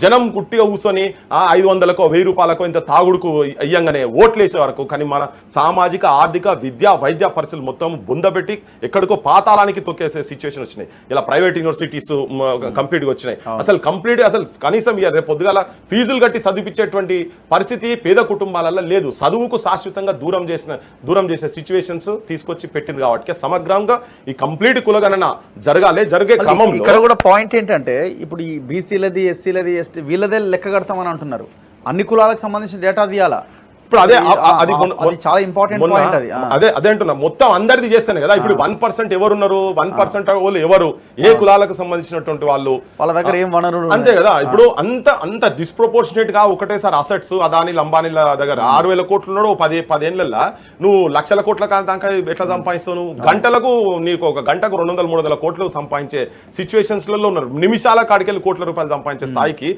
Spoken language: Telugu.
జనం గుట్టిగా కూర్చొని 500కో 1000 రూపాయలకో ఇంత తాగుడుకు అయ్యంగానే ఓట్లేసే వరకు. కానీ మన సామాజిక ఆర్థిక విద్యా వైద్య పరిస్థితులు మొత్తం బుందబెట్టి ఎక్కడికో పాతాళానికి తొక్కేసే సిచ్యువేషన్ వచ్చినాయి. ఇలా ప్రైవేట్ యూనివర్సిటీస్ కంప్లీట్గా వచ్చినాయి. అసలు కనీసం రేపు పొద్దుగాల ఫీజులు కట్టి చదివించేటువంటి పరిస్థితి పేద కుటుంబాలలో లేదు. చదువుకు శాశ్వతంగా దూరం చేసే సిచ్యువేషన్స్ తీసుకొచ్చి పెట్టింది. కాబట్టి సమగ్రంగా ఈ కంప్లీట్ కులగణన జరిగే క్రమంలో ఇక్కడ కూడా పాయింట్ ఏంటంటే ఇప్పుడు ఈ బీసీలది ఎస్సీలది ఎస్టీ వీళ్ళదే లెక్క కడతామని అంటున్నారు. అన్ని కులాలకు సంబంధించిన డేటా తీయాలా? ఇప్పుడు అది చాలా ఇంపార్టెంట్ పాయింట్. అదే అంటున్నా, మొత్తం అందరిది చేస్తానే కదా. ఇప్పుడు 1% ఎవరున్నారు, 1% వాళ్ళు ఎవరు, ఏ కులాలకు సంబంధించినటువంటి వాళ్ళు, వాళ్ళ దగ్గర ఏం వనరులు అంతే కదా. ఇప్పుడు అంత డిస్ప్రపోర్షనేట్ గా ఒకటేసారి అసెట్స్ అదాని అంబానీల దగ్గర 6000 కోట్లు ఉన్నాడు. 10 ఏళ్లలో నువ్వు లక్షల కోట్ల దాకా ఎట్లా సంపాదిస్తావు? నువ్వు గంటలకు నీకు ఒక గంటకు 200-300 కోట్లు సంపాదించే సిచ్యువేషన్స్ లలో ఉన్నారు. నిమిషాల కాడికెళ్ళి కోట్ల రూపాయలు సంపాదించే స్థాయికి